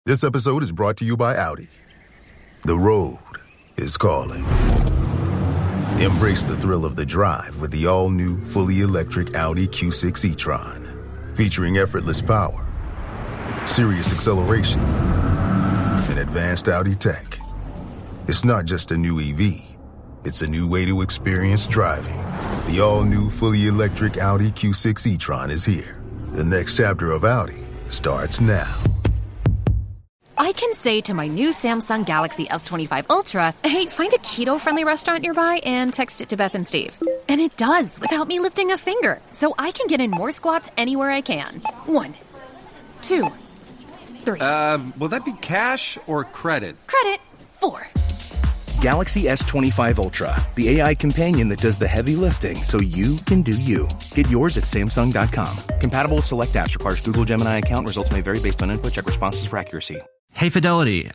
This episode is brought to you by Audi. The road is calling. Embrace the thrill of the drive with the all-new, fully electric Audi Q6 e-tron. Featuring effortless power, serious acceleration, and advanced Audi tech. It's not just a new EV. It's a new way to experience driving. The all-new, fully electric Audi Q6 e-tron is here. The next chapter of Audi starts now. I can say to my new Samsung Galaxy S25 Ultra, hey, find a keto-friendly restaurant nearby and text it to Beth and Steve. And it does, without me lifting a finger. So I can get in more squats anywhere I can. 1, 2, 3. Will that be cash or credit? Credit. 4. Galaxy S25 Ultra, the AI companion that does the heavy lifting so you can do you. Get yours at Samsung.com. Compatible with select apps. Requires Google Gemini account. Results may vary based on input. Check responses for accuracy. Hey, Fidelity.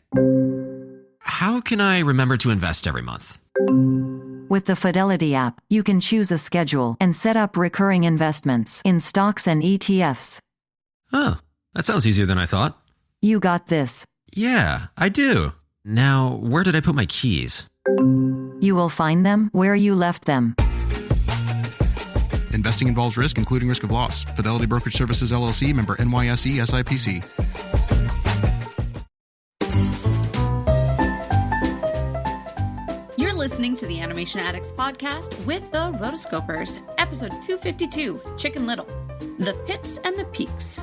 How can I remember to invest every month? With the Fidelity app, you can choose a schedule and set up recurring investments in stocks and ETFs. Oh, that sounds easier than I thought. You got this. Yeah, I do. Now, where did I put my keys? You will find them where you left them. Investing involves risk, including risk of loss. Fidelity Brokerage Services, LLC, member NYSE, SIPC. You're listening to the Animation Addicts Podcast with the Rotoscopers, episode 252, Chicken Little, The Pits and the Peaks.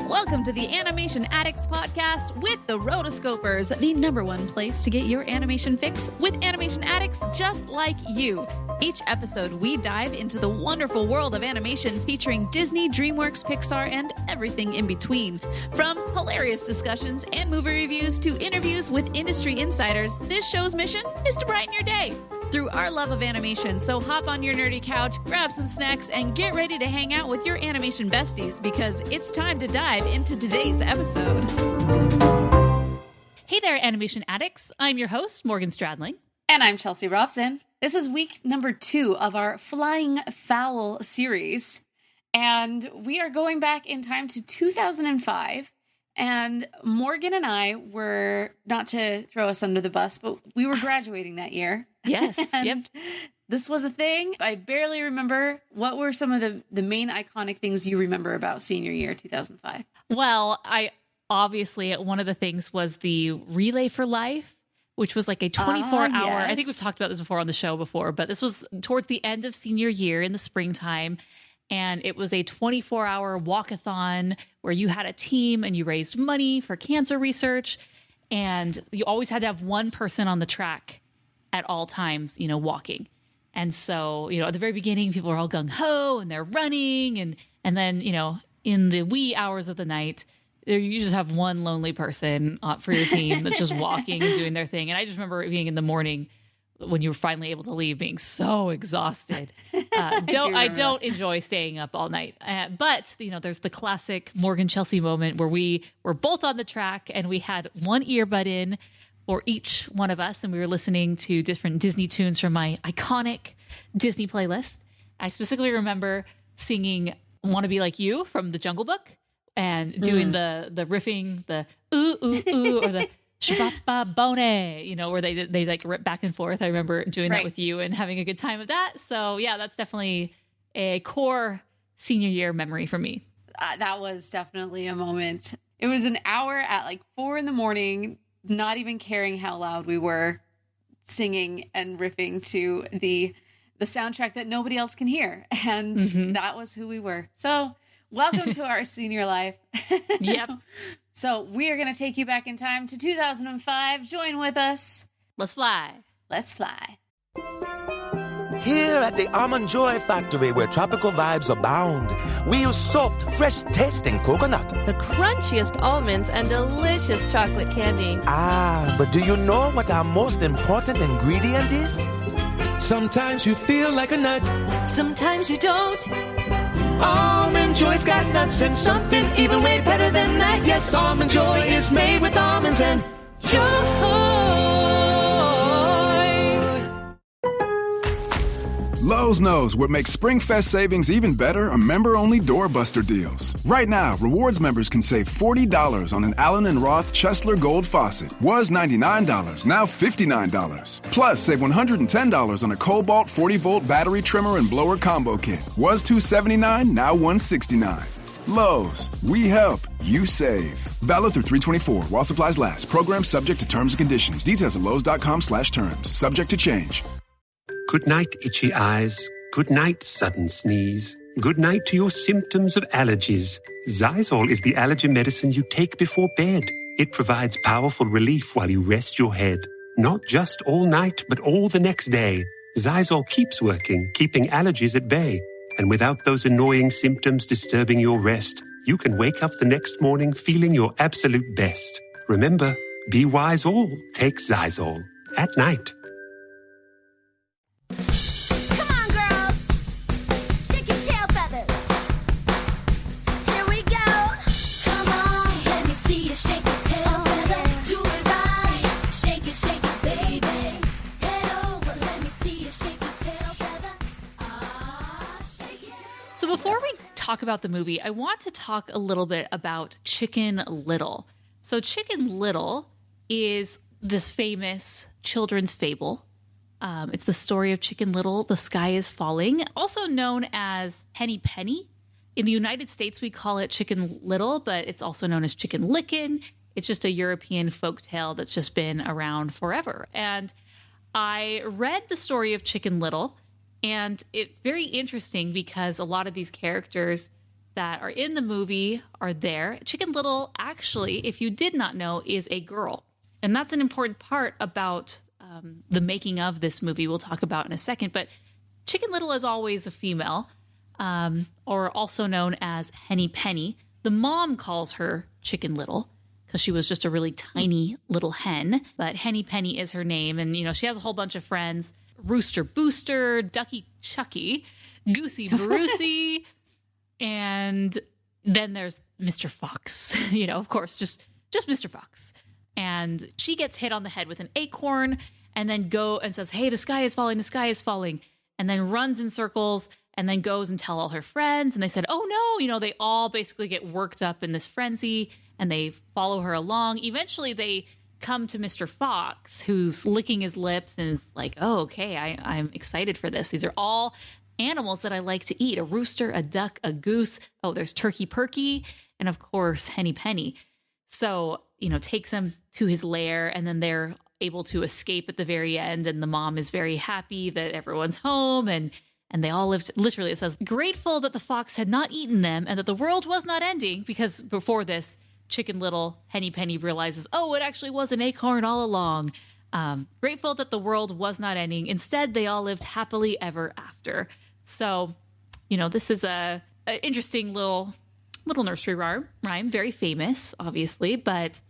Welcome to the Animation Addicts Podcast with the Rotoscopers, the number one place to get your animation fix with animation addicts just like you. Each episode, we dive into the wonderful world of animation featuring Disney, DreamWorks, Pixar, and everything in between. From hilarious discussions and movie reviews to interviews with industry insiders, this show's mission is to brighten your day through our love of animation. So hop on your nerdy couch, grab some snacks, and get ready to hang out with your animation besties because it's time to dive into today's episode. Hey there, Animation Addicts. I'm your host, Morgan Stradling. And I'm Chelsea Robson. This is week number 2 of our Flying Fowl series. And we are going back in time to 2005. And Morgan and I were, not to throw us under the bus, but we were graduating that year. Yes. Yep. This was a thing. I barely remember. What were some of the main iconic things you remember about senior year 2005? Well, obviously one of the things was the Relay for Life, which was like a 24-hour, yes. I think we've talked about this before on the show before, but this was towards the end of senior year in the springtime. And it was a 24-hour walkathon where you had a team and you raised money for cancer research. And you always had to have one person on the track at all times, walking. And so, at the very beginning, people are all gung-ho and they're running. And then, in the wee hours of the night, you just have one lonely person for your team that's just walking and doing their thing. And I just remember being in the morning when you were finally able to leave, being so exhausted. I don't enjoy staying up all night. But, there's the classic Morgan Chelsea moment where we were both on the track and we had one earbud in for each one of us. And we were listening to different Disney tunes from my iconic Disney playlist. I specifically remember singing "Wanna Be Like You" from The Jungle Book and doing the riffing, the ooh, ooh, ooh, or the Shabba Bone, where they like rip back and forth. I remember doing that with you and having a good time with that. So yeah, that's definitely a core senior year memory for me. That was definitely a moment. It was an hour at like 4 a.m, not even caring how loud we were singing and riffing to the soundtrack that nobody else can hear. And that was who we were. So welcome to our senior life. Yep. So we are going to take you back in time to 2005. Join with us. Let's fly. Let's fly. Here at the Almond Joy Factory, where tropical vibes abound, we use soft, fresh-tasting coconut. The crunchiest almonds and delicious chocolate candy. Ah, but do you know what our most important ingredient is? Sometimes you feel like a nut. Sometimes you don't. Almond Joy's got nuts and something even way better than that. Yes, Almond Joy is made with almonds and joy. Lowe's knows what makes SpringFest savings even better are member-only doorbuster deals. Right now, rewards members can save $40 on an Allen & Roth Chesler Gold faucet. Was $99, now $59. Plus, save $110 on a Cobalt 40-volt battery trimmer and blower combo kit. Was $279, now $169. Lowe's, we help, you save. Valid through 3/24 while supplies last. Program subject to terms and conditions. Details at lowes.com/terms. Subject to change. Good night, itchy eyes. Good night, sudden sneeze. Good night to your symptoms of allergies. Xyzal is the allergy medicine you take before bed. It provides powerful relief while you rest your head. Not just all night, but all the next day. Xyzal keeps working, keeping allergies at bay. And without those annoying symptoms disturbing your rest, you can wake up the next morning feeling your absolute best. Remember, be wise all. Take Xyzal. At night. Before we talk about the movie, I want to talk a little bit about Chicken Little. So Chicken Little is this famous children's fable. It's the story of Chicken Little, The Sky is Falling, also known as Henny Penny. In the United States, we call it Chicken Little, but it's also known as Chicken Licken. It's just a European folktale that's just been around forever. And I read the story of Chicken Little, and it's very interesting because a lot of these characters that are in the movie are there. Chicken Little, actually, if you did not know, is a girl. And that's an important part about the making of this movie we'll talk about in a second. But Chicken Little is always a female, or also known as Henny Penny. The mom calls her Chicken Little because she was just a really tiny little hen. But Henny Penny is her name. And, you know, she has a whole bunch of friends. Rooster Booster, Ducky Chucky, Goosey Brucey, and then there's Mr. Fox. You know, of course, just Mr. Fox. And she gets hit on the head with an acorn and then says, hey, the sky is falling, the sky is falling, and then runs in circles and then goes and tell all her friends. And they said, oh, no, you know, they all basically get worked up in this frenzy and they follow her along. Eventually, they come to Mr. Fox, who's licking his lips and is like, oh, okay, I'm excited for this. These are all animals that I like to eat. A rooster, a duck, a goose. Oh, there's Turkey Perky, and of course, Henny Penny. So, you know, takes them to his lair, and then they're able to escape at the very end, and the mom is very happy that everyone's home, and they all lived, literally, it says, grateful that the fox had not eaten them and that the world was not ending, because before this, Chicken Little, Henny Penny realizes, oh, it actually was an acorn all along. Grateful that the world was not ending. Instead, they all lived happily ever after. So, you know, this is a interesting little nursery rhyme. Very famous, obviously, but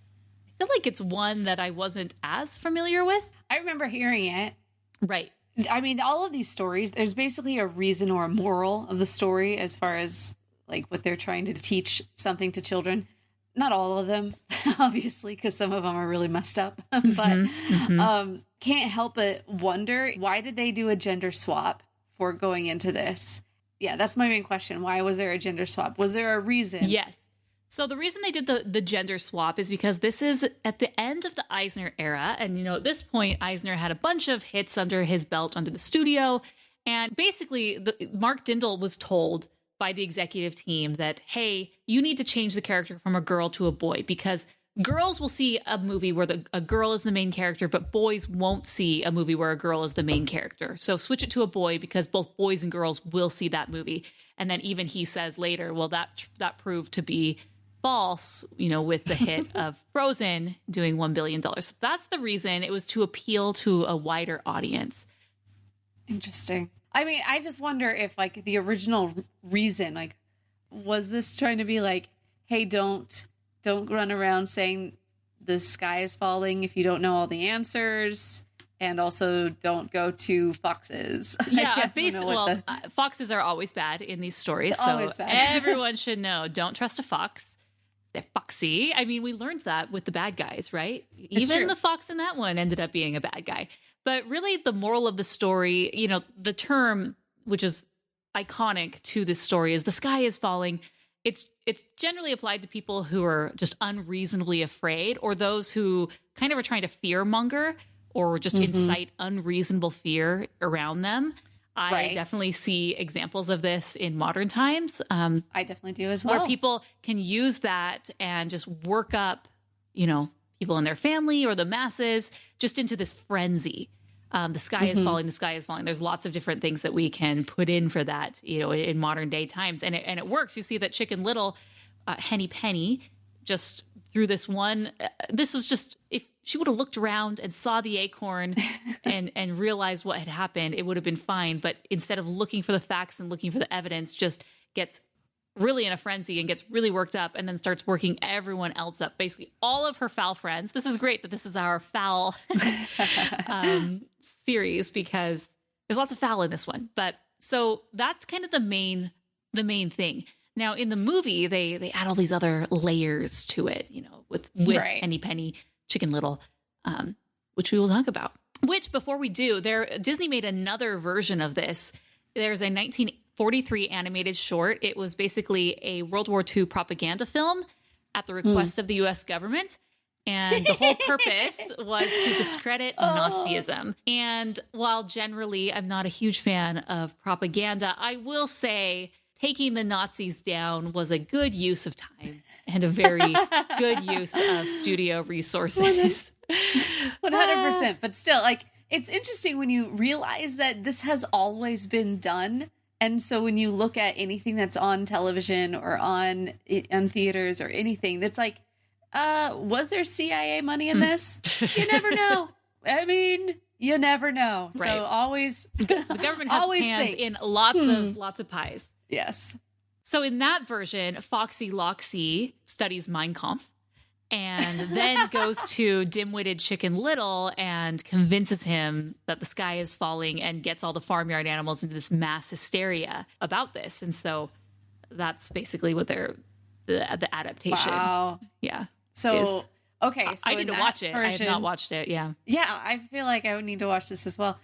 I feel like it's one that I wasn't as familiar with. I remember hearing it. Right. I mean, all of these stories, there's basically a reason or a moral of the story as far as like what they're trying to teach something to children. Not all of them, obviously, because some of them are really messed up. But can't help but wonder, why did they do a gender swap for going into this? Yeah, that's my main question. Why was there a gender swap? Was there a reason? Yes. So the reason they did the gender swap is because this is at the end of the Eisner era. And, you know, at this point, Eisner had a bunch of hits under his belt under the studio. And basically, Mark Dindal was told by the executive team that, hey, you need to change the character from a girl to a boy, because girls will see a movie where a girl is the main character, but boys won't see a movie where a girl is the main character. So switch it to a boy, because both boys and girls will see that movie. And then even he says later, well, that proved to be false, you know, with the hit of Frozen doing $1 billion. So that's the reason. It was to appeal to a wider audience. Interesting. I mean, I just wonder if, like, the original reason, like, was this trying to be like, hey, don't run around saying the sky is falling if you don't know all the answers, and also don't go to foxes. Yeah, basically, foxes are always bad in these stories, so everyone should know, don't trust a fox. They're foxy. I mean, we learned that with the bad guys, right? Even the fox in that one ended up being a bad guy. But really, the moral of the story, you know, the term which is iconic to this story, is the sky is falling. It's generally applied to people who are just unreasonably afraid, or those who kind of are trying to fear monger or just incite unreasonable fear around them. I definitely see examples of this in modern times. I definitely do as well. Where people can use that and just work up, people in their family or the masses just into this frenzy. The sky is falling, the sky is falling. There's lots of different things that we can put in for that, in modern day times. And it works. You see that Chicken Little, Henny Penny, just through this one, this was just, if she would have looked around and saw the acorn and realized what had happened, it would have been fine. But instead of looking for the facts and looking for the evidence, just gets really in a frenzy and gets really worked up and then starts working everyone else up. Basically all of her foul friends. This is great that this is our foul series, because there's lots of foul in this one. But so that's kind of the main thing. Now in the movie, they add all these other layers to it, with Henny Penny, Chicken Little, which we will talk about. Which, before we do, Disney made another version of this. There's a 1943 animated short. It was basically a World War II propaganda film at the request of the U.S. government. And the whole purpose was to discredit Nazism. And while generally I'm not a huge fan of propaganda, I will say taking the Nazis down was a good use of time and a very good use of studio resources. 100%. But still, it's interesting when you realize that this has always been done. And so when you look at anything that's on television or on theaters or anything, that's like, was there CIA money in this? You never know. I mean, you never know. Right. So always, the government has always hands in lots of pies. Yes. So in that version, Foxy Loxy studies Mein Kampf and then goes to dim-witted Chicken Little and convinces him that the sky is falling and gets all the farmyard animals into this mass hysteria about this. And so that's basically what the adaptation. Wow. Yeah. So, okay. So I need to watch it. I have not watched it. Yeah. Yeah. I feel like I would need to watch this as well.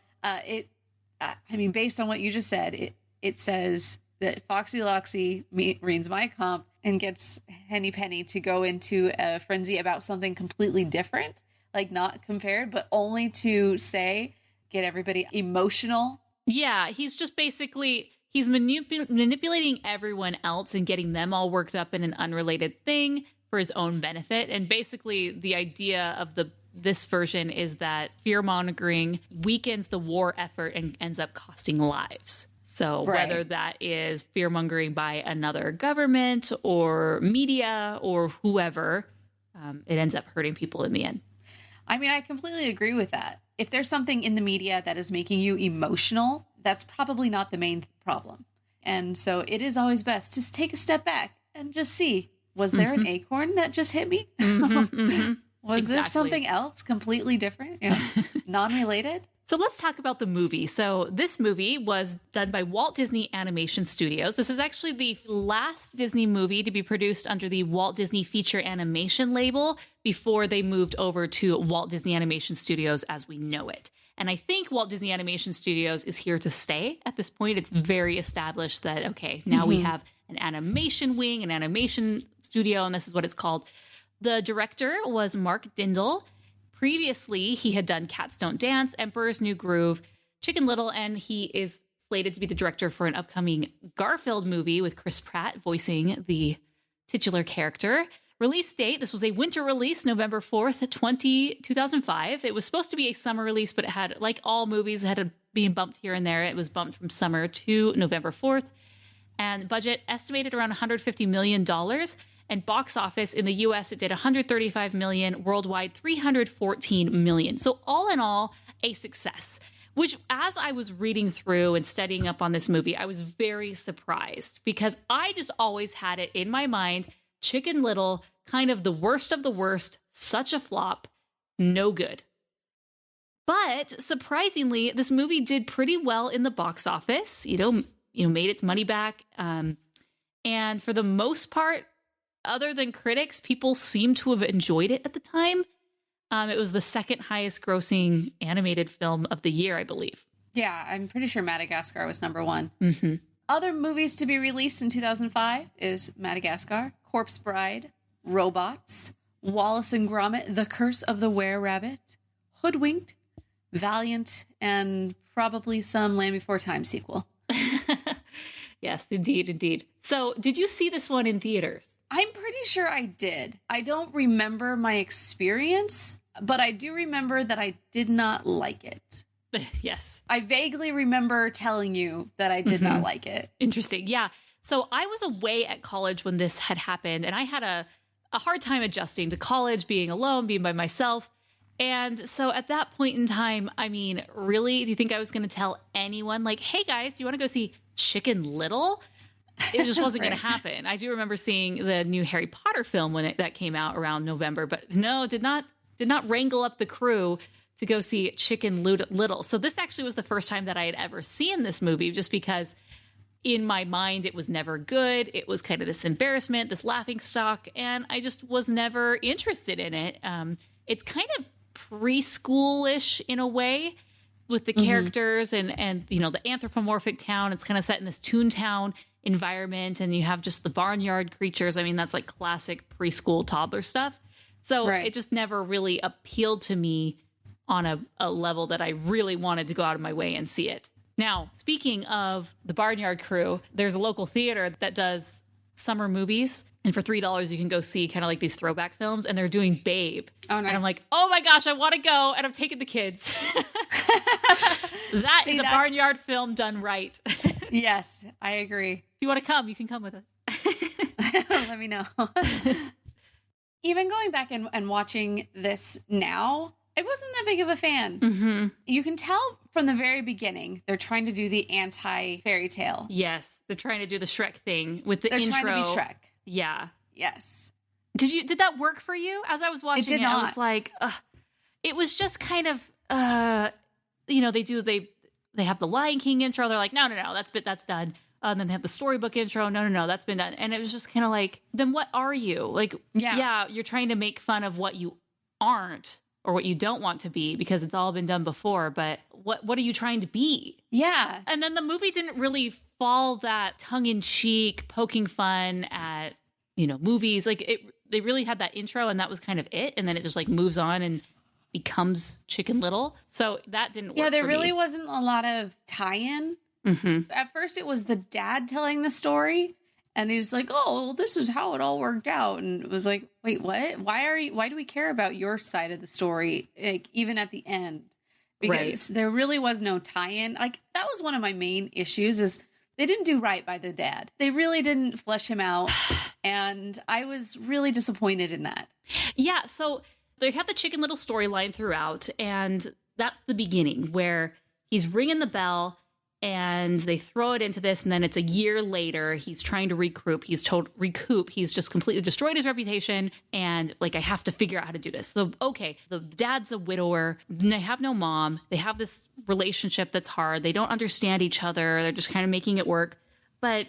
Based on what you just said, it says that Foxy Loxy reads My Comp and gets Henny Penny to go into a frenzy about something completely different, like not compared, but only to get everybody emotional. Yeah, he's just basically, he's manipulating everyone else and getting them all worked up in an unrelated thing for his own benefit. And basically the idea of this version is that fear-mongering weakens the war effort and ends up costing lives. So whether that is fear-mongering by another government or media or whoever, it ends up hurting people in the end. I mean, I completely agree with that. If there's something in the media that is making you emotional, that's probably not the main problem. And so it is always best to take a step back and just see, was there an acorn that just hit me? Was this something else completely different? Non-related? So let's talk about the movie. So this movie was done by Walt Disney Animation Studios. This is actually the last Disney movie to be produced under the Walt Disney Feature Animation label before they moved over to Walt Disney Animation Studios as we know it. And I think Walt Disney Animation Studios is here to stay at this point. It's very established that, okay, now we have an animation wing, an animation studio, and this is what it's called. The director was Mark Dindal. Previously, he had done Cats Don't Dance, Emperor's New Groove, Chicken Little, and he is slated to be the director for an upcoming Garfield movie with Chris Pratt voicing the titular character. Release date, this was a winter release, November 4th, 2005. It was supposed to be a summer release, but it had, like all movies, it had to be bumped here and there. It was bumped from summer to November 4th. And budget estimated around $150 million. And box office in the US, it did $135 million, worldwide $314 million. So all in all, a success, which as I was reading through and studying up on this movie, I was very surprised because I just always had it in my mind, Chicken Little, kind of the worst of the worst, such a flop, no good. But surprisingly, this movie did pretty well in the box office, made its money back. And for the most part, other than critics, people seem to have enjoyed it at the time. It was the second highest grossing animated film of the year, I believe. Yeah, I'm pretty sure Madagascar was number one. Mm-hmm. Other movies to be released in 2005 is Madagascar, Corpse Bride, Robots, Wallace and Gromit, The Curse of the Were-Rabbit, Hoodwinked, Valiant, and probably some Land Before Time sequel. Yes, indeed. So did you see this one in theaters? I'm pretty sure I did. I don't remember my experience, but I do remember that I did not like it. Yes. I vaguely remember telling you that I did not like it. Interesting. Yeah. So I was away at college when this had happened, and I had a hard time adjusting to college, being alone, being by myself. And so at that point in time, I mean, really, do you think I was going to tell anyone like, hey guys, do you want to go see Chicken Little? It just wasn't going to happen. I do remember seeing the new Harry Potter film when that came out around November, but no, did not wrangle up the crew to go see Chicken Little. So this actually was the first time that I had ever seen this movie, just because in my mind it was never good. It was kind of this embarrassment, this laughingstock, and I just was never interested in it. It's kind of preschoolish in a way with the characters and you know, the anthropomorphic town. It's kind of set in this Toontown environment, and you have just the barnyard creatures. I mean, that's like classic preschool toddler stuff. So it just never really appealed to me on a level that I really wanted to go out of my way and see it. Now, speaking of the Barnyard Crew, there's a local theater that does summer movies. And for $3, you can go see kind of like these throwback films. And they're doing Babe. Oh, nice. And I'm like, oh my gosh, I want to go. And I'm taking the kids. That is a Barnyard film done right. Yes, I agree. If you want to come, you can come with us. Let me know. Even going back and watching this now, I wasn't that big of a fan. Mm-hmm. You can tell from the very beginning, they're trying to do the anti-fairy tale. Yes, they're trying to do the Shrek thing with the they're intro. They're trying to be Shrek. Yeah. Yes. Did that work for you? As I was watching it, I was like, it was just kind of, you know, they have the Lion King intro. They're like, no, that's done. And then they have the storybook intro. No, that's been done. And it was just kind of like, then what are you? Like, yeah, you're trying to make fun of what you aren't or what you don't want to be because it's all been done before. But what are you trying to be? Yeah. And then the movie didn't really fall that tongue-in-cheek, poking fun at, you know, movies. Like they really had that intro and that was kind of it. And then it just like moves on and becomes Chicken Little. So that didn't work. Yeah, there for really me. wasn't a lot of tie-in. Mm-hmm. At first, it was the dad telling the story, and he's like, "Oh, well, this is how it all worked out." And it was like, "Wait, what? Why do we care about your side of the story? Like, even at the end, because there really was no tie-in. Like that was one of my main issues is they didn't do right by the dad. They really didn't flesh him out, and I was really disappointed in that. Yeah, so they have the Chicken Little storyline throughout, and that's the beginning where he's ringing the bell. And they throw it into this, and then it's a year later. He's trying to recoup. He's just completely destroyed his reputation, and like, I have to figure out how to do this. So, okay, the dad's a widower. They have no mom. They have this relationship that's hard. They don't understand each other. They're just kind of making it work. But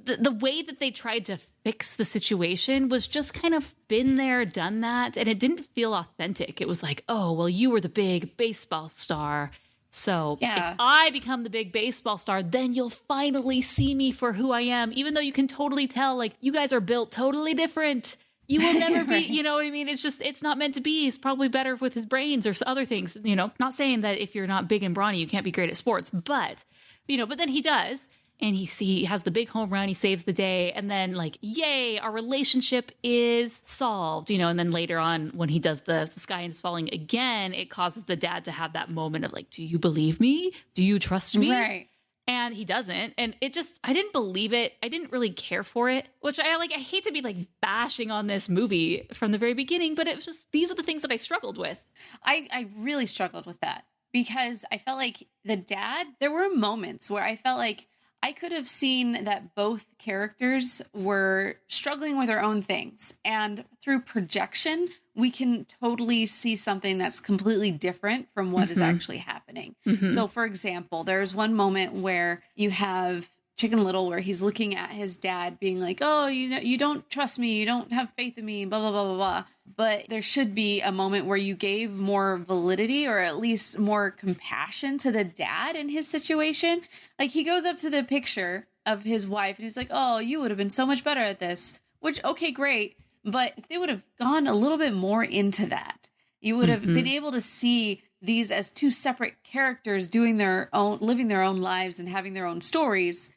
the way that they tried to fix the situation was just kind of been there, done that, and it didn't feel authentic. It was like, oh, well, you were the big baseball star. So if I become the big baseball star, then you'll finally see me for who I am, even though you can totally tell, like, you guys are built totally different. You will never be, you know what I mean? It's not meant to be. He's probably better with his brains or other things, you know, not saying that if you're not big and brawny, you can't be great at sports, but, you know, but then he does. And he has the big home run, he saves the day, and then like, yay, our relationship is solved, you know, and then later on when he does the sky is falling again, it causes the dad to have that moment of like, do you believe me? Do you trust me? Right. And he doesn't. And it just, I didn't believe it. I didn't really care for it, which I hate to be like bashing on this movie from the very beginning, but it was just, these are the things that I struggled with. I really struggled with that because I felt like the dad, there were moments where I felt like I could have seen that both characters were struggling with their own things. And through projection, we can totally see something that's completely different from what is actually happening. So, for example, there's one moment where you have Chicken Little, where he's looking at his dad being like, oh, you don't trust me, you don't have faith in me, blah, blah, blah, blah, blah. But there should be a moment where you gave more validity or at least more compassion to the dad in his situation. Like, he goes up to the picture of his wife and he's like, oh, you would have been so much better at this, which, okay, great. But if they would have gone a little bit more into that, you would have been able to see these as two separate characters doing their own, living their own lives and having their own stories.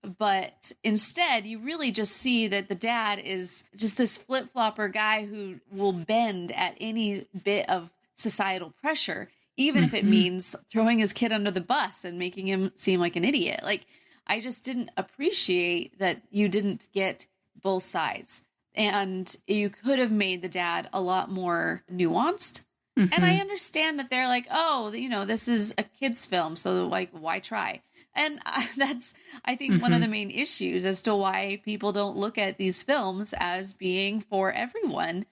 But instead, you really just see that the dad is just this flip-flopper guy who will bend at any bit of societal pressure, even if it means throwing his kid under the bus and making him seem like an idiot. Like, I just didn't appreciate that you didn't get both sides. And you could have made the dad a lot more nuanced. And I understand that they're like, oh, this is a kid's film, so like, why try? And that's, I think, one of the main issues as to why people don't look at these films as being for everyone,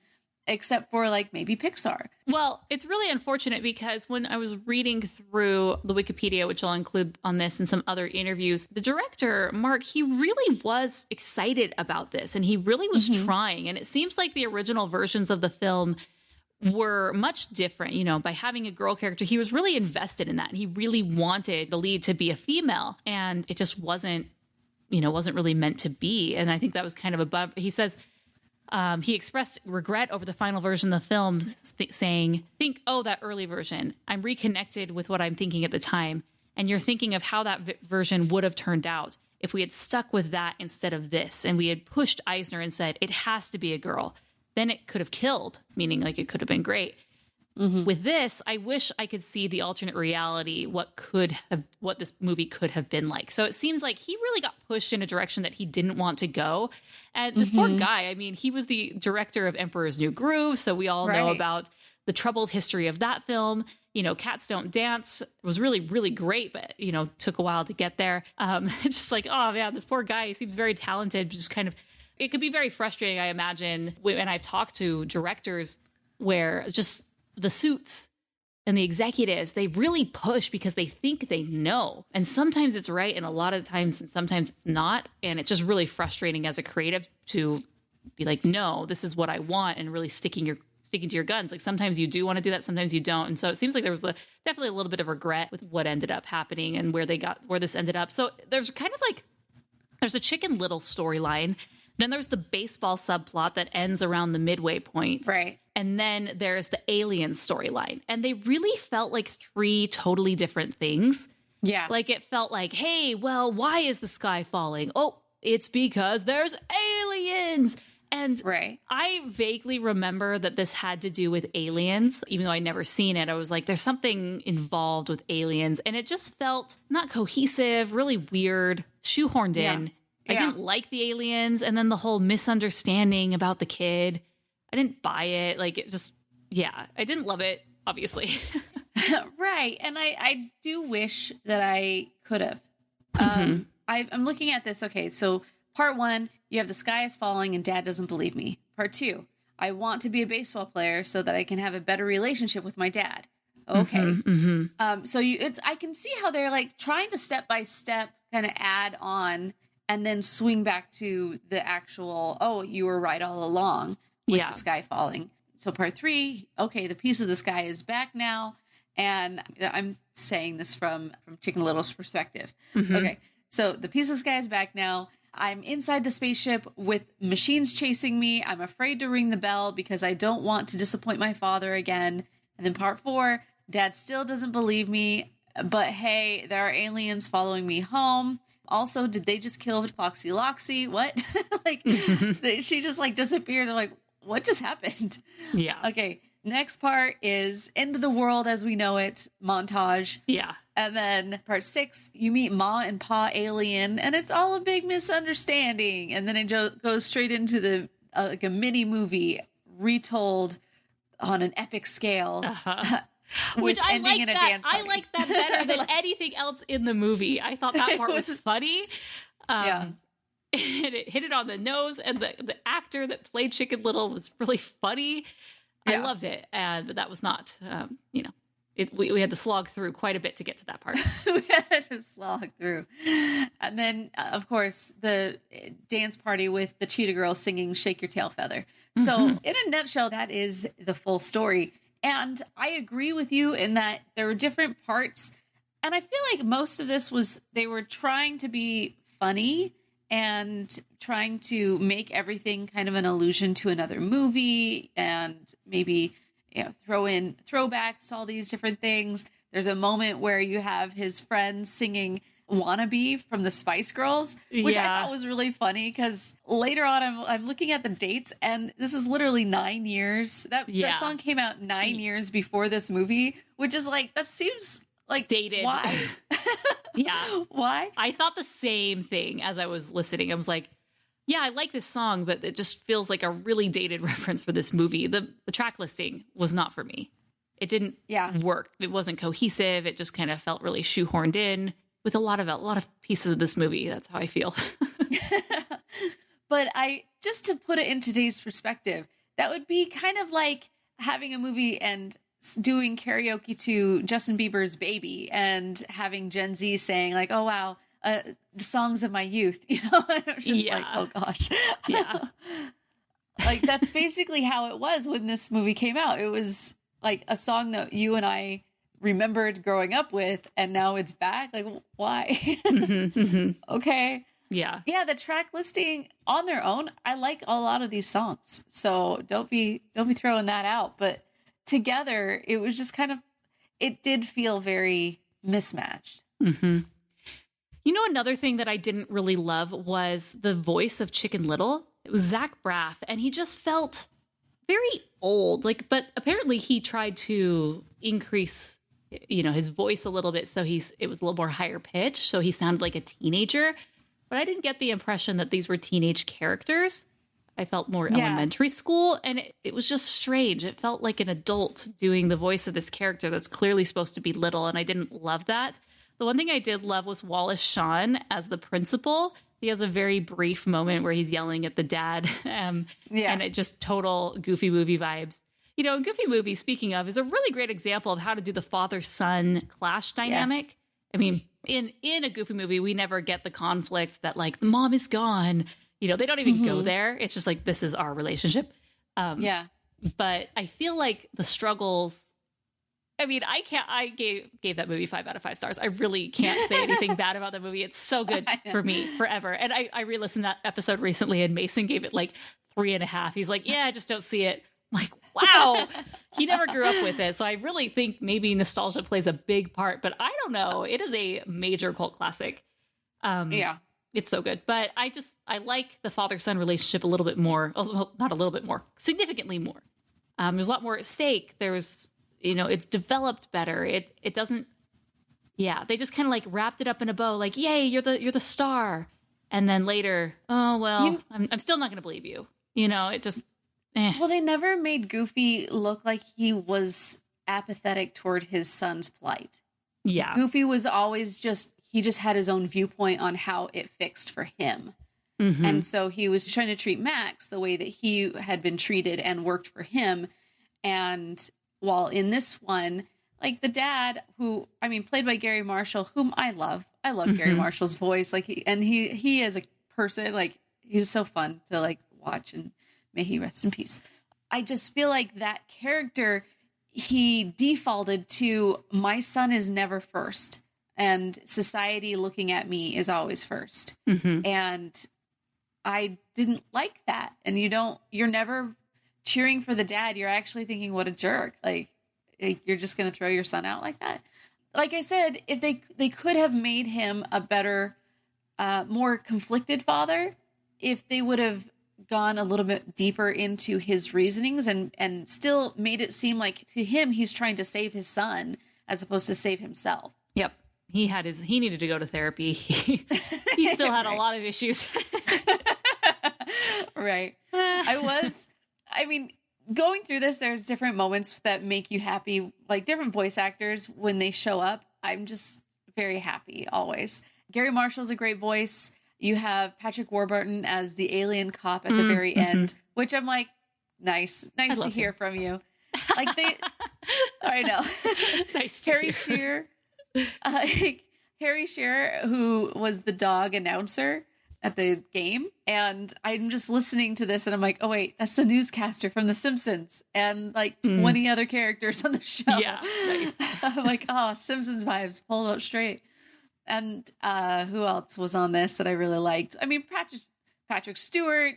except for like maybe Pixar. Well, it's really unfortunate because when I was reading through the Wikipedia, which I'll include on this and some other interviews, the director, Mark, he really was excited about this and he really was trying. And it seems like the original versions of the film were much different, by having a girl character. He was really invested in that and he really wanted the lead to be a female, and it just wasn't really meant to be. And I think that was kind of a bummer. He says he expressed regret over the final version of the film, saying, that early version, I'm reconnected with what I'm thinking at the time. And you're thinking of how that version would have turned out if we had stuck with that instead of this. And we had pushed Eisner and said, it has to be a girl. Then it could have killed, meaning like it could have been great. With this, I wish I could see the alternate reality, what this movie could have been like. So it seems like he really got pushed in a direction that he didn't want to go. And this poor guy, I mean, he was the director of Emperor's New Groove. So we all know about the troubled history of that film. Cats Don't Dance was really, really great, but, took a while to get there. It's just like, oh man, this poor guy, he seems very talented, just kind of, it could be very frustrating, I imagine, when I've talked to directors where just the suits and the executives, they really push because they think they know. And sometimes it's right, and a lot of times, and sometimes it's not. And it's just really frustrating as a creative to be like, no, this is what I want, and really sticking to your guns. Like, sometimes you do want to do that, sometimes you don't. And so it seems like there was definitely a little bit of regret with what ended up happening and where this ended up. So there's kind of like, there's a Chicken Little storyline. Then there's the baseball subplot that ends around the midway point. Right. And then there's the alien storyline. And they really felt like three totally different things. Yeah. Like, it felt like, hey, well, why is the sky falling? Oh, it's because there's aliens. And I vaguely remember that this had to do with aliens, even though I'd never seen it. I was like, there's something involved with aliens. And it just felt not cohesive, really weird, shoehorned in. I didn't like the aliens, and then the whole misunderstanding about the kid. I didn't buy it. Like, it just, I didn't love it, obviously. Right. And I do wish that I could have. I'm looking at this. Okay, so part 1, you have the sky is falling and dad doesn't believe me. Part 2, I want to be a baseball player so that I can have a better relationship with my dad. Okay. So I can see how they're like trying to step by step kind of add on and then swing back to the actual, oh, you were right all along with the sky falling. So part 3, okay, the piece of the sky is back now. And I'm saying this from Chicken Little's perspective. Okay, so the piece of the sky is back now. I'm inside the spaceship with machines chasing me. I'm afraid to ring the bell because I don't want to disappoint my father again. And then part 4, dad still doesn't believe me. But hey, there are aliens following me home. Also, did they just kill Foxy Loxy? What? She just like disappears. I'm like, what just happened? Yeah. Okay. Next part is End of the World as we know it montage. Yeah. And then part 6, you meet Ma and Pa Alien, and it's all a big misunderstanding. And then it goes straight into the like a mini movie retold on an epic scale. Which I like that. I like that better than anything else in the movie. I thought that part was funny. It hit it on the nose, and the actor that played Chicken Little was really funny. I loved it, but that was not, we had to slog through quite a bit to get to that part. We had to slog through. And then, of course, the dance party with the cheetah girl singing Shake Your Tail Feather. So in a nutshell, that is the full story. And I agree with you in that there were different parts. And I feel like most of this was they were trying to be funny and trying to make everything kind of an allusion to another movie and maybe throw in throwbacks to all these different things. There's a moment where you have his friend singing Wannabe from the Spice Girls, which I thought was really funny because later on I'm looking at the dates and this is literally 9 years. That song came out 9 years before this movie, which is like, that seems like dated. Why? Yeah. Why? I thought the same thing as I was listening. I was like, yeah, I like this song, but it just feels like a really dated reference for this movie. The track listing was not for me. It didn't work. It wasn't cohesive. It just kind of felt really shoehorned in with a lot of pieces of this movie. That's how I feel. But just to put it in today's perspective, that would be kind of like having a movie and doing karaoke to Justin Bieber's Baby and having Gen Z saying like, oh, wow, the songs of my youth, I'm just like, oh gosh. Yeah. Like that's basically how it was when this movie came out. It was like a song that you and I remembered growing up with, and now it's back. Like, why? Okay. Yeah. Yeah. The track listing on their own, I like a lot of these songs. So don't be throwing that out. But together, it was just it did feel very mismatched. Mm-hmm. Another thing that I didn't really love was the voice of Chicken Little. It was Zach Braff, and he just felt very old. But apparently he tried to increase, his voice a little bit, so it was a little more higher pitch, so he sounded like a teenager. But I didn't get the impression that these were teenage characters. I felt more elementary school, and it was just strange. It felt like an adult doing the voice of this character that's clearly supposed to be little, and I didn't love that. The one thing I did love was Wallace Shawn as the principal. He has a very brief moment where he's yelling at the dad, and it just total Goofy movie vibes. Goofy movie, speaking of, is a really great example of how to do the father-son clash dynamic. Yeah. I mean, in a Goofy movie, we never get the conflict that like the mom is gone. They don't even go there. It's just like, this is our relationship. But I feel like the struggles, I gave that movie 5 out of 5 stars. I really can't say anything bad about the movie. It's so good for me forever. And I re-listened to that episode recently and Mason gave it like 3.5. He's like, yeah, I just don't see it. I'm like, wow, he never grew up with it. So I really think maybe nostalgia plays a big part, but I don't know. It is a major cult classic. It's so good. But I like the father-son relationship a little bit more, not a little bit more, significantly more. There's a lot more at stake. There's, it's developed better. It doesn't, they just kind of like wrapped it up in a bow, like, yay, you're the star. And then later, oh, well, I'm still not going to believe you. It just, Well, they never made Goofy look like he was apathetic toward his son's plight. Yeah. Goofy was always he just had his own viewpoint on how it fixed for him. Mm-hmm. And so he was trying to treat Max the way that he had been treated and worked for him. And while in this one, like the dad who, played by Gary Marshall, whom I love Gary Marshall's voice. Like he as a person, like he's so fun to like watch, and may he rest in peace. I just feel like that character, he defaulted to my son is never first. And society looking at me is always first. Mm-hmm. And I didn't like that. And you're never cheering for the dad. You're actually thinking, what a jerk. Like you're just going to throw your son out like that. Like I said, if they could have made him a better, more conflicted father, if they would have gone a little bit deeper into his reasonings and still made it seem like to him, he's trying to save his son as opposed to save himself. Yep. He needed to go to therapy. He still had a lot of issues. Right. Going through this, there's different moments that make you happy, like different voice actors when they show up. I'm just very happy always. Gary Marshall's a great voice. You have Patrick Warburton as the alien cop at the very end, which I'm like, nice to hear from you. Like I know. Nice. Harry Shearer. Harry Shearer, who was the dog announcer at the game. And I'm just listening to this and I'm like, oh, wait, that's the newscaster from The Simpsons and like 20 other characters on the show. Yeah. Nice. I'm like, oh, Simpsons vibes pulled out straight. And who else was on this that I really liked? I mean, Patrick Stewart.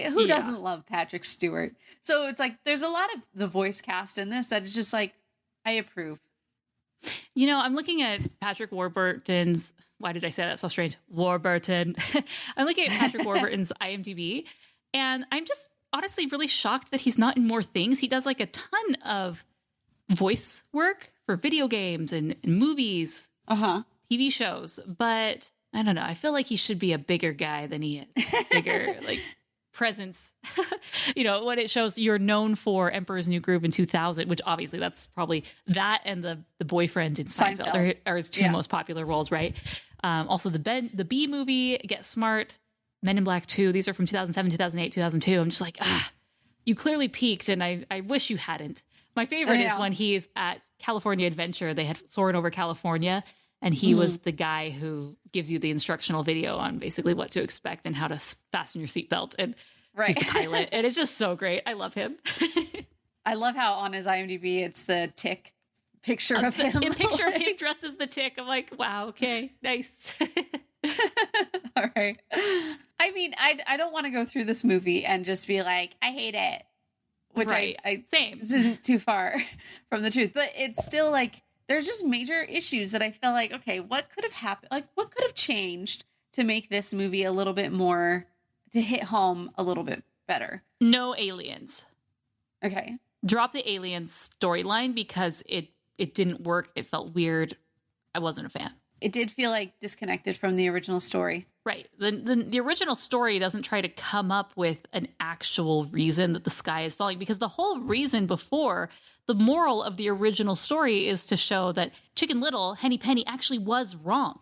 Who doesn't love Patrick Stewart? So it's like there's a lot of the voice cast in this that is just like, I approve. You know, I'm looking at Patrick Warburton's. Why did I say that so strange? Warburton. I'm looking at Patrick Warburton's IMDb, and I'm just honestly really shocked that he's not in more things. He does like a ton of voice work for video games and movies, TV shows, but I don't know. I feel like he should be a bigger guy than he is. Bigger, like presence. You know, when it shows you're known for Emperor's New Groove in 2000, which obviously that's probably that and the boyfriend in Seinfeld are his two most popular roles, right? Also the Bee movie, Get Smart, Men in Black 2. These are from 2007, 2008, 2002. I'm just like, you clearly peaked, and I wish you hadn't. My favorite is when he's at California Adventure. They had Soarin' Over California, and he was the guy who gives you the instructional video on basically what to expect and how to fasten your seatbelt. And he's the pilot. And it's just so great. I love him. I love how on his IMDb, it's the Tick picture of him. A picture of him dressed as the Tick. I'm like, wow, okay, nice. All right. I mean, I don't want to go through this movie and just be like, I hate it. Which same. This isn't too far from the truth. But it's still like, there's just major issues that I feel like, okay, what could have happened? Like, what could have changed to make this movie a little bit more, to hit home a little bit better? No aliens. Okay. Drop the aliens storyline because it didn't work. It felt weird. I wasn't a fan. It did feel like disconnected from the original story. Right. The original story doesn't try to come up with an actual reason that the sky is falling, because the whole reason before, the moral of the original story is to show that Chicken Little, Henny Penny, actually was wrong.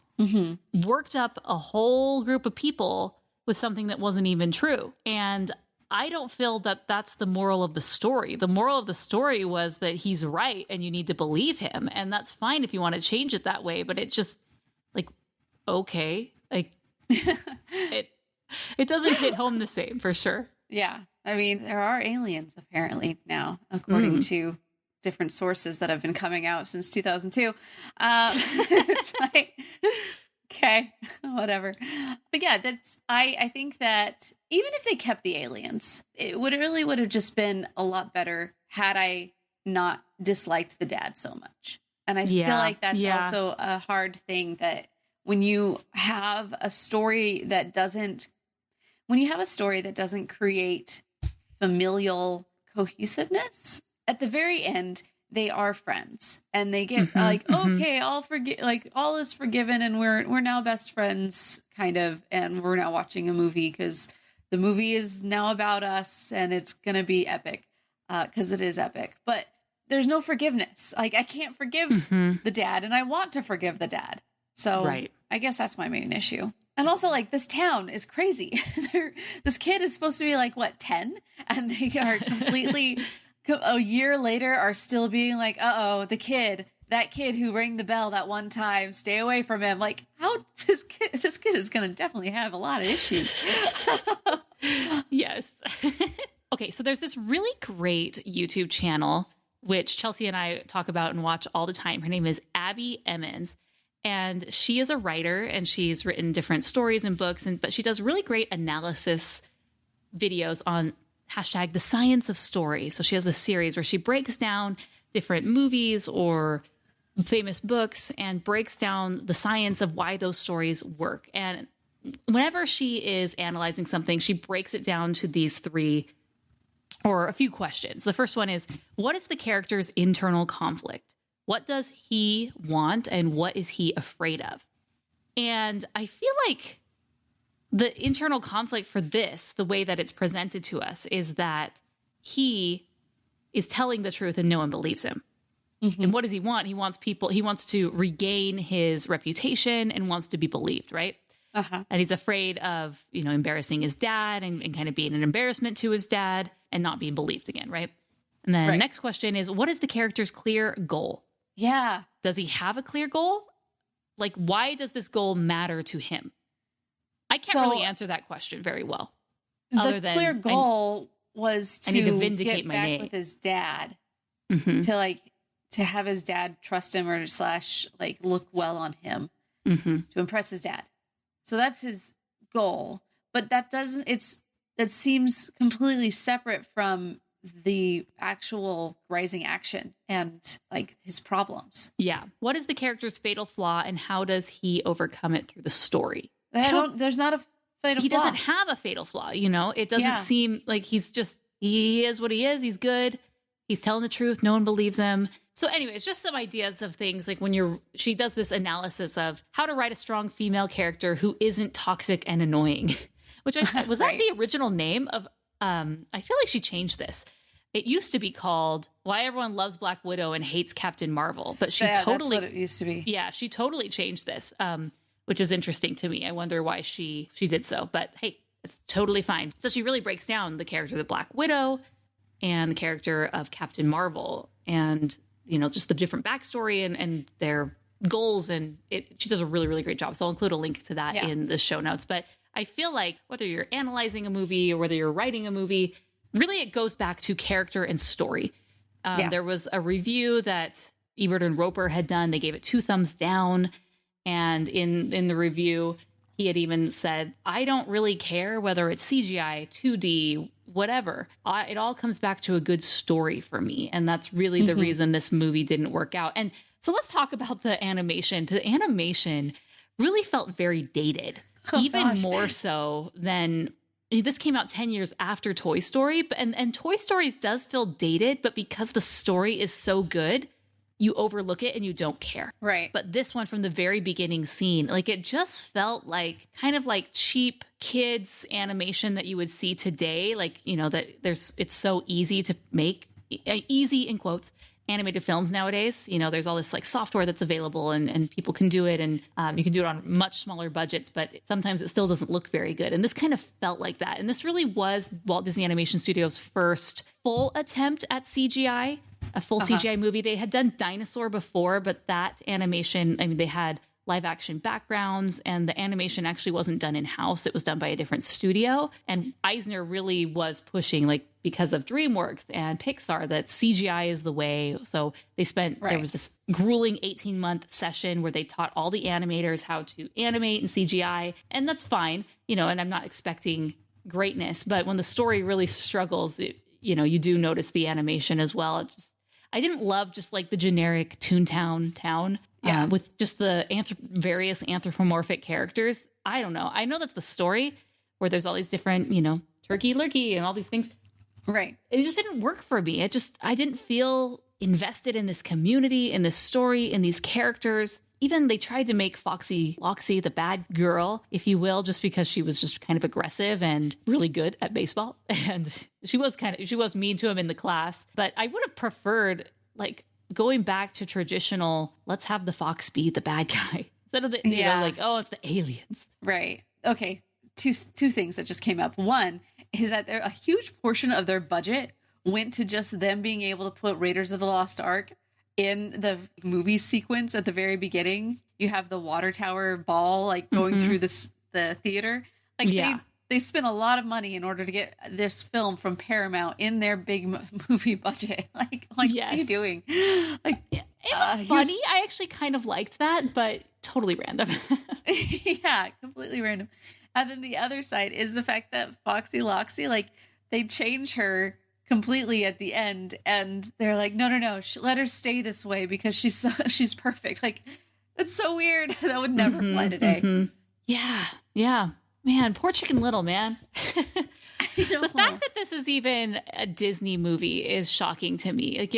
Worked up a whole group of people with something that wasn't even true. And I don't feel that that's the moral of the story. The moral of the story was that he's right and you need to believe him. And that's fine if you want to change it that way. But it just, like, okay. Like, it doesn't hit home the same, for sure. Yeah. I mean, there are aliens apparently now, according to different sources that have been coming out since 2002. It's like, okay, whatever. But yeah, I think that even if they kept the aliens, it would have just been a lot better had I not disliked the dad so much. And I feel like that's also a hard thing, that when you have a story that doesn't create familial cohesiveness, at the very end, they are friends and they get okay, all is forgiven and we're now best friends, kind of, and we're now watching a movie because the movie is now about us and it's gonna be epic because it is epic. But there's no forgiveness. Like, I can't forgive the dad, and I want to forgive the dad. So I guess that's my main issue. And also, like, this town is crazy. This kid is supposed to be like, what, 10? And they are completely, a year later, are still being like, that kid who rang the bell that one time, stay away from him. Like, how this kid is going to definitely have a lot of issues. Yes. Okay, so there's this really great YouTube channel, which Chelsea and I talk about and watch all the time. Her name is Abby Emmons. And she is a writer, and she's written different stories and books, but she does really great analysis videos on hashtag the science of story. So she has this series where she breaks down different movies or famous books and breaks down the science of why those stories work. And whenever she is analyzing something, she breaks it down to these three or a few questions. The first one is, what is the character's internal conflict? What does he want and what is he afraid of? And I feel like the internal conflict for this, the way that it's presented to us, is that he is telling the truth and no one believes him. And what does he want? He wants to regain his reputation and wants to be believed, right? And he's afraid of, embarrassing his dad and kind of being an embarrassment to his dad and not being believed again, right? And then the next question is, what is the character's clear goal? Yeah. Does he have a clear goal? Like, why does this goal matter to him? I can't really answer that question very well. The clear goal was to I need to vindicate get my back name with his dad, Mm-hmm. to have his dad trust him or / look well on him to impress his dad. So that's his goal. But that seems completely separate from the actual rising action and his problems. Yeah. What is the character's fatal flaw and how does he overcome it through the story? There's not a fatal flaw. He doesn't have a fatal flaw, It doesn't seem like he is what he is. He's good. He's telling the truth. No one believes him. So anyways, just some ideas of things she does this analysis of how to write a strong female character who isn't toxic and annoying, which was that the original name of, I feel like she changed this. It used to be called Why Everyone Loves Black Widow and Hates Captain Marvel, but that's what it used to be. Yeah, she totally changed this, which is interesting to me. I wonder why she did so, but hey, it's totally fine. So she really breaks down the character of the Black Widow and the character of Captain Marvel and, just the different backstory and their goals. And she does a really, really great job. So I'll include a link to that in the show notes. But I feel like whether you're analyzing a movie or whether you're writing a movie, really it goes back to character and story. There was a review that Ebert and Roper had done. They gave it 2 thumbs down. And in the review, he had even said, I don't really care whether it's CGI, 2D, whatever. It all comes back to a good story for me. And that's really the reason this movie didn't work out. And so let's talk about the animation. The animation really felt very dated, more so than... This came out 10 years after Toy Story, and Toy Stories does feel dated, but because the story is so good, you overlook it and you don't care. Right. But this one from the very beginning scene, it just felt like kind of like cheap kids animation that you would see today. It's so easy to make, easy in quotes, animated films nowadays. There's all this software that's available and people can do it and you can do it on much smaller budgets, but sometimes it still doesn't look very good. And this kind of felt like that. And this really was Walt Disney Animation Studios' first full attempt at CGI. A full CGI movie. They had done Dinosaur before, but that animation, they had live action backgrounds and the animation actually wasn't done in-house. It was done by a different studio. And Eisner really was pushing, because of DreamWorks and Pixar, that CGI is the way. So they there was this grueling 18-month session where they taught all the animators how to animate in CGI. And that's fine, and I'm not expecting greatness. But when the story really struggles, you do notice the animation as well. I didn't love just the generic Toontown town with just the various anthropomorphic characters. I don't know. I know that's the story where there's all these different, turkey lurkey and all these things. Right. It just didn't work for me. I didn't feel invested in this community, in this story, in these characters. Even they tried to make Foxy Loxy the bad girl, if you will, just because she was just kind of aggressive and really good at baseball. And she was mean to him in the class. But I would have preferred going back to traditional, let's have the fox be the bad guy. Instead of it's the aliens. Right. Okay. Two things that just came up. One is that a huge portion of their budget went to just them being able to put Raiders of the Lost Ark in the movie sequence at the very beginning. You have the water tower ball going through the theater. They spent a lot of money in order to get this film from Paramount in their big movie budget. Yes. What are you doing? It was funny. I actually kind of liked that, but totally random. Yeah, completely random. And then the other side is the fact that Foxy Loxy, they change her completely at the end, and they're like, no, let her stay this way because she's perfect. That's so weird. That would never fly today. Yeah. Man, poor Chicken Little, man. The fact that this is even a Disney movie is shocking to me.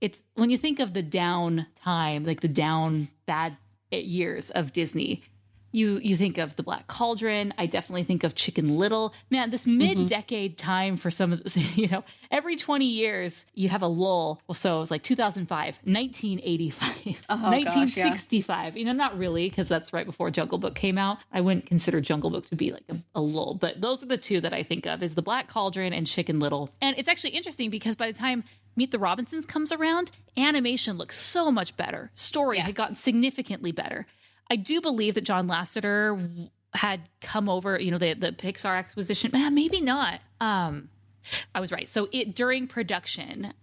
It's when you think of the down time, the down bad years of Disney, You think of The Black Cauldron. I definitely think of Chicken Little. Man, this mid-decade time for some of this, every 20 years you have a lull. So it was like 2005, 1985, 1965. Gosh, yeah. Not really, because that's right before Jungle Book came out. I wouldn't consider Jungle Book to be like a lull, but those are the two that I think of, is The Black Cauldron and Chicken Little. And it's actually interesting because by the time Meet the Robinsons comes around, animation looks so much better. Story had gotten significantly better. I do believe that John Lasseter had come over, the Pixar acquisition. Maybe not. I was right. So during production,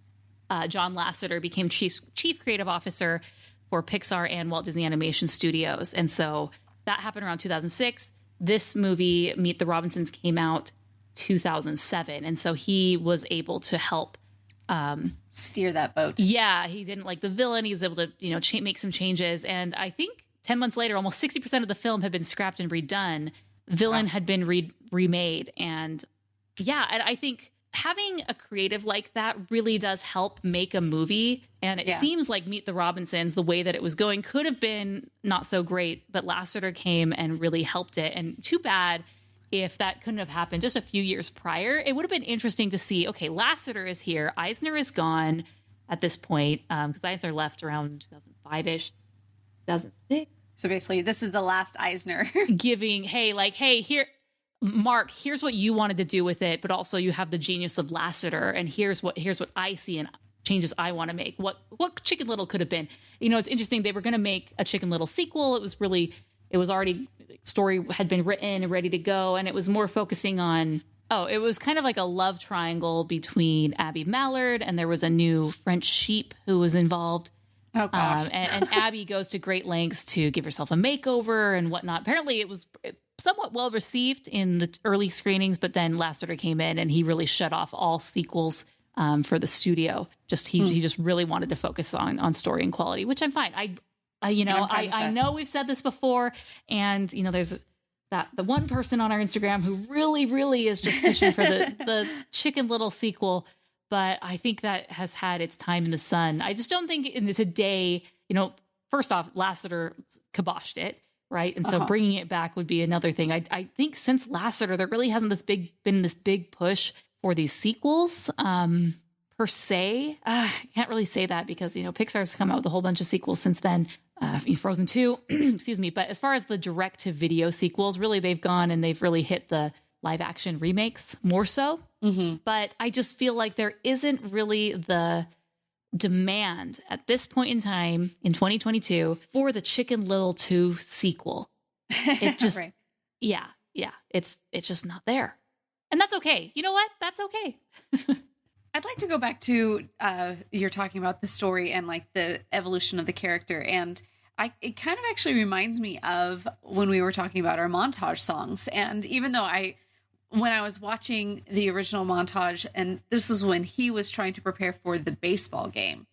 John Lasseter became chief creative officer for Pixar and Walt Disney Animation Studios. And so that happened around 2006. This movie, Meet the Robinsons, came out 2007. And so he was able to help steer that boat. Yeah, he didn't like the villain. He was able to, make some changes. And I think 10 months later, almost 60% of the film had been scrapped and redone. Villain had been remade. And I think having a creative like that really does help make a movie. And it seems like Meet the Robinsons, the way that it was going, could have been not so great, but Lasseter came and really helped it. And too bad if that couldn't have happened just a few years prior. It would have been interesting to see, okay, Lasseter is here, Eisner is gone at this point, because Eisner left around 2005-ish, 2006. So basically, this is the last Eisner. Giving, hey, here, Mark, here's what you wanted to do with it, but also you have the genius of Lasseter, and here's what I see and changes I want to make. What Chicken Little could have been. It's interesting. They were going to make a Chicken Little sequel. It was already, story had been written and ready to go, and it was more focusing on, it was kind of like a love triangle between Abby Mallard, and there was a new French sheep who was involved. Oh, gosh. And Abby goes to great lengths to give herself a makeover and whatnot. Apparently it was somewhat well received in the early screenings, but then Lasseter came in and he really shut off all sequels for the studio. He just really wanted to focus on story and quality, which I'm fine. I know we've said this before, and there's the one person on our Instagram who really, really is just pushing for the Chicken Little sequel. But I think that has had its time in the sun. I just don't think in today, first off, Lasseter kiboshed it, right? And so bringing it back would be another thing. I think since Lasseter, there really hasn't been this big push for these sequels per se. I can't really say that because, Pixar's come out with a whole bunch of sequels since then. Frozen 2, excuse me. But as far as the direct-to-video sequels, really they've gone and they've really hit the live-action remakes more so. Mm-hmm. But I just feel like there isn't really the demand at this point in time in 2022 for the Chicken Little 2 sequel. It just, right. yeah, it's just not there. And that's okay. You know what? That's okay. I'd like to go back to you're talking about the story and like the evolution of the character. And it kind of actually reminds me of when we were talking about our montage songs. And even though when I was watching the original montage, and this was when he was trying to prepare for the baseball game,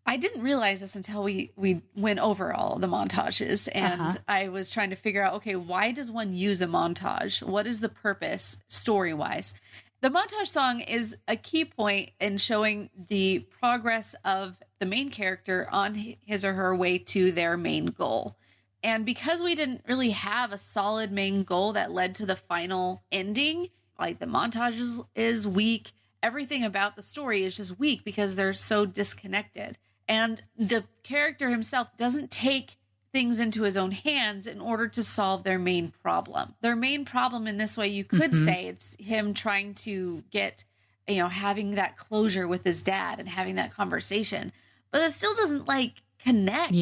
I didn't realize this until we went over all the montages, and I was trying to figure out, okay, why does one use a montage? What is the purpose story-wise? The montage song is a key point in showing the progress of the main character on his or her way to their main goal. And because we didn't really have a solid main goal that led to the final ending, like the montage is weak. Everything about the story is just weak because they're so disconnected. And the character himself doesn't take things into his own hands in order to solve their main problem. Their main problem in this way, you could say it's him trying to get, having that closure with his dad and having that conversation. But it still doesn't connect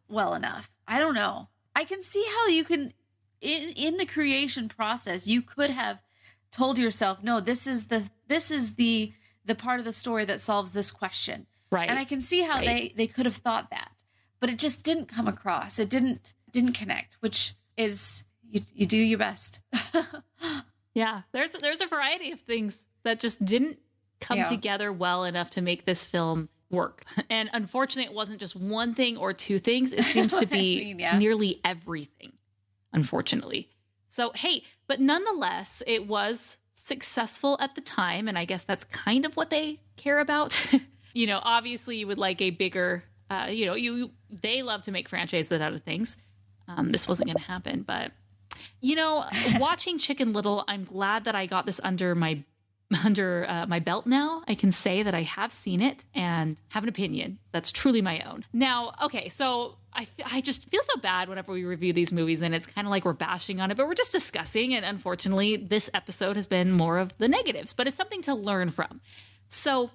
well enough. I don't know. I can see how you can, in the creation process, you could have told yourself, no, this is the part of the story that solves this question. Right. And I can see how they could have thought that, but it just didn't come across. It didn't connect, which is you do your best. Yeah. There's a variety of things that just didn't come together well enough to make this film work. And unfortunately, it wasn't just one thing or two things. It seems to be nearly everything, unfortunately. So, hey, but nonetheless, it was successful at the time. And I guess that's kind of what they care about. Obviously you would like a bigger, they love to make franchises out of things. This wasn't going to happen, but Watching Chicken Little, I'm glad that I got this under my belt now. I can say that I have seen it and have an opinion that's truly my own. Now, okay, so I just feel so bad whenever we review these movies, and it's kind of like we're bashing on it, but we're just discussing. And unfortunately, this episode has been more of the negatives, but it's something to learn from. So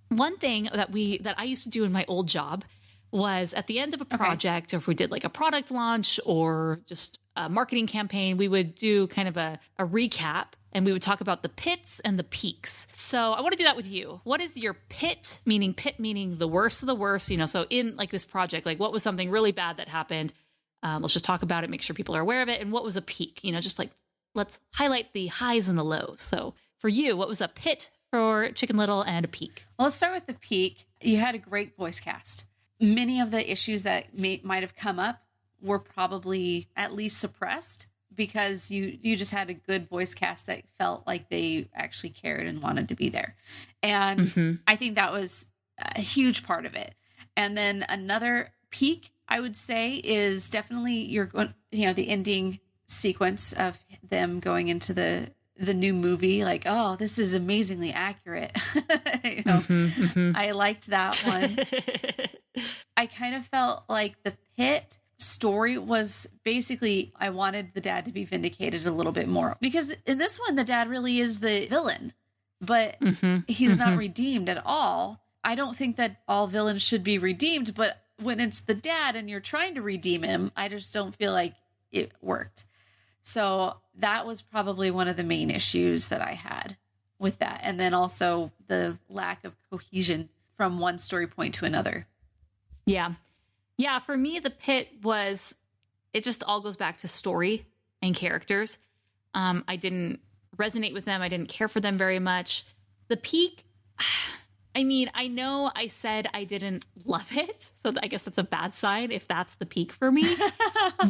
one thing that I used to do in my old job was at the end of a project, or if we did like a product launch or just a marketing campaign, we would do kind of a recap, and we would talk about the pits and the peaks. So I want to do that with you. What is your pit meaning the worst of the worst? So in like this project, like what was something really bad that happened? Let's just talk about it, make sure people are aware of it. And what was a peak? Just like let's highlight the highs and the lows. So for you, what was a pit for Chicken Little and a peak? Well, let's start with the peak. You had a great voice cast. Many of the issues that might have come up were probably at least suppressed because you just had a good voice cast that felt like they actually cared and wanted to be there. And I think that was a huge part of it. And then another peak, I would say, is definitely the ending sequence of them going into the new movie. Like, oh, this is amazingly accurate. I liked that one. I kind of felt like the pit story was basically, I wanted the dad to be vindicated a little bit more, because in this one, the dad really is the villain, but he's not redeemed at all. I don't think that all villains should be redeemed, but when it's the dad and you're trying to redeem him, I just don't feel like it worked. So that was probably one of the main issues that I had with that. And then also the lack of cohesion from one story point to another. Yeah, for me, the pit was, it just all goes back to story and characters. I didn't resonate with them. I didn't care for them very much. The peak, I mean, I know I said I didn't love it, so I guess that's a bad sign if that's the peak for me.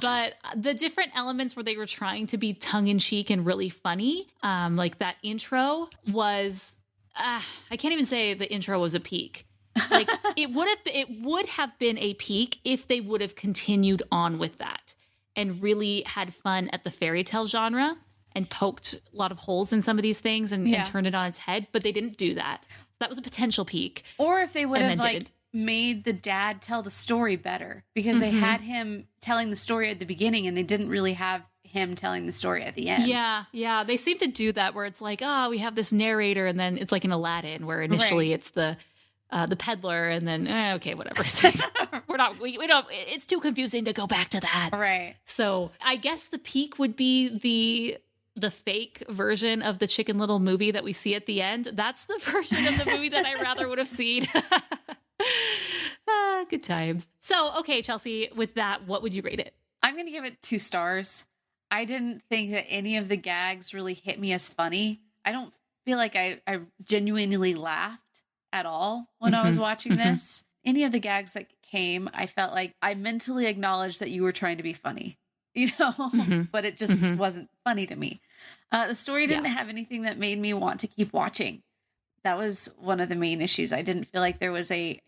But the different elements where they were trying to be tongue-in-cheek and really funny, like that intro was, I can't even say the intro was a peak. Like it would have been a peak if they would have continued on with that and really had fun at the fairy tale genre and poked a lot of holes in some of these things and turned it on its head, but they didn't do that. So that was a potential peak. Or if they would have made the dad tell the story better, because they had him telling the story at the beginning and they didn't really have him telling the story at the end. Yeah. They seem to do that where it's like, oh, we have this narrator, and then it's like in Aladdin where initially it's the peddler, and then okay, whatever. we don't. It's too confusing to go back to that. Right. So I guess the peak would be the fake version of the Chicken Little movie that we see at the end. That's the version of the movie that I rather would have seen. Good times. So okay, Chelsea, with that, what would you rate it? I'm going to give it 2 stars. I didn't think that any of the gags really hit me as funny. I don't feel like I genuinely laughed at all when I was watching this. Any of the gags that came, I felt like I mentally acknowledged that you were trying to be funny, but it just wasn't funny to me. The story didn't have anything that made me want to keep watching. That was one of the main issues. I didn't feel like there was a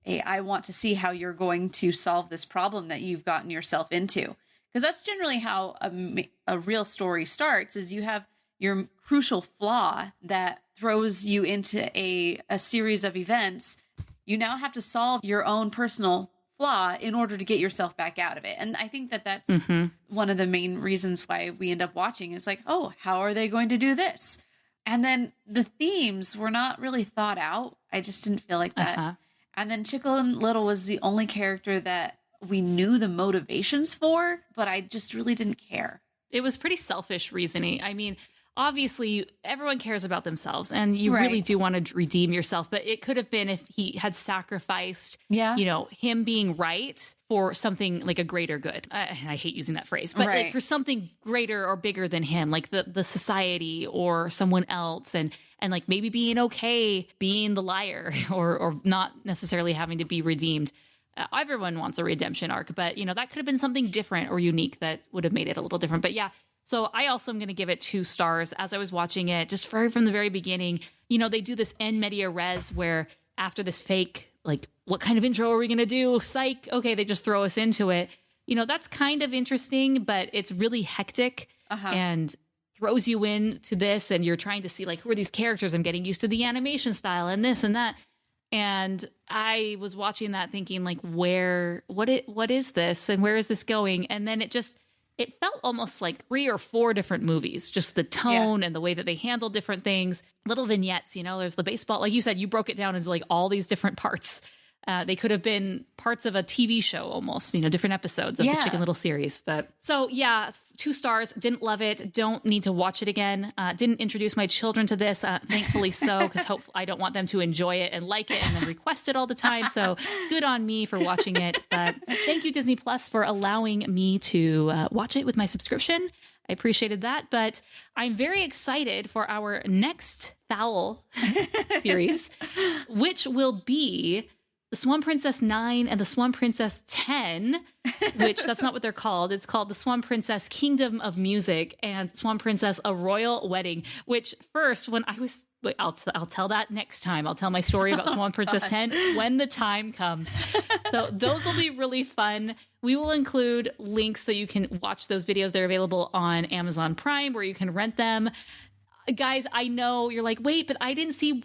I want to see how you're going to solve this problem that you've gotten yourself into. Because that's generally how a real story starts, is you have your crucial flaw that throws you into a series of events. You now have to solve your own personal flaw in order to get yourself back out of it. And I think that that's one of the main reasons why we end up watching is like, oh, how are they going to do this? And then the themes were not really thought out. I just didn't feel like that. And then Chicken Little was the only character that we knew the motivations for, but I just really didn't care. It was pretty selfish reasoning. I mean, obviously everyone cares about themselves and you really do want to redeem yourself, but it could have been if he had sacrificed, him being right for something like a greater good. I hate using that phrase, but like for something greater or bigger than him, like the society or someone else, and like maybe being okay being the liar or not necessarily having to be redeemed. Everyone wants a redemption arc, but that could have been something different or unique that would have made it a little different. But yeah, so I also am going to give it 2 stars. As I was watching it, just from the very beginning, they do this en media res where after this fake, like, what kind of intro are we going to do? Psych. Okay, they just throw us into it. that's kind of interesting, but it's really hectic and throws you into this, and you're trying to see like, who are these characters? I'm getting used to the animation style and this and that. And I was watching that thinking like, what is this? And where is this going? And then it felt almost like 3 or 4 different movies, just the tone and the way that they handle different things, little vignettes, there's the baseball, like you said, you broke it down into like all these different parts. They could have been parts of a TV show almost, different episodes of the Chicken Little series. But so 2 stars, didn't love it. Don't need to watch it again. Didn't introduce my children to this. Thankfully so, because hopefully I don't want them to enjoy it and like it and then request it all the time. So good on me for watching it. But thank you, Disney Plus, for allowing me to watch it with my subscription. I appreciated that. But I'm very excited for our next Fowl series, which will be the Swan Princess 9 and the Swan Princess 10, which that's not what they're called. It's called the Swan Princess Kingdom of Music and Swan Princess A Royal Wedding, which first, when I was, I'll tell that next time. I'll tell my story about Swan Princess 10 when the time comes. So those will be really fun. We will include links so you can watch those videos. They're available on Amazon Prime where you can rent them. Guys, I know you're like, wait, but I didn't see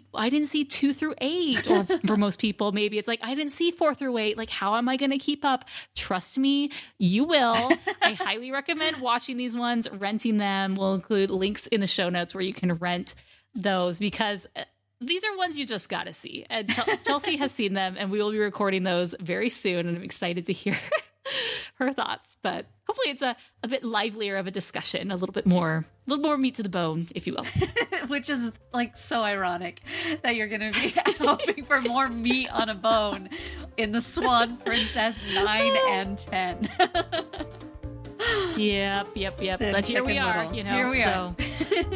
2 through 8. Or for most people, maybe it's like, I didn't see 4 through 8. Like, how am I going to keep up? Trust me, you will. I highly recommend watching these ones, renting them. We'll include links in the show notes where you can rent those, because these are ones you just got to see. And Chelsea has seen them, and we will be recording those very soon. And I'm excited to hear her thoughts, but hopefully it's a bit livelier of a discussion, a little more meat to the bone, if you will. Which is like so ironic that you're going to be hoping for more meat on a bone in the Swan Princess 9 and 10. Yep. But here we are, Here we are.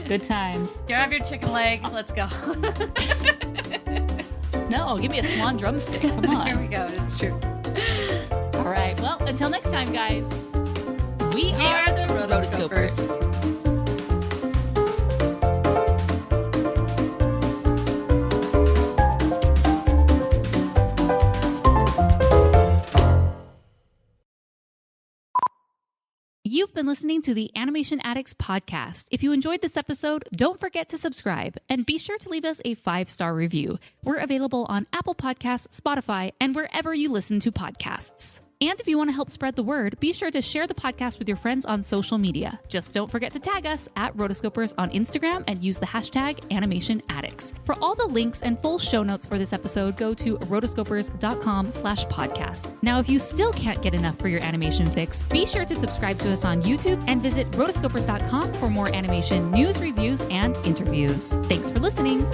Good times. You have your chicken leg. Let's go. No, give me a swan drumstick. Come on. Here we go. It's true. All right. Well, until next time, guys, we are the Rotoscopers. You've been listening to the Animation Addicts Podcast. If you enjoyed this episode, don't forget to subscribe and be sure to leave us a 5-star review. We're available on Apple Podcasts, Spotify, and wherever you listen to podcasts. And if you want to help spread the word, be sure to share the podcast with your friends on social media. Just don't forget to tag us at Rotoscopers on Instagram and use the hashtag Animation Addicts. For all the links and full show notes for this episode, go to rotoscopers.com/podcast. Now, if you still can't get enough for your animation fix, be sure to subscribe to us on YouTube and visit rotoscopers.com for more animation news, reviews, and interviews. Thanks for listening.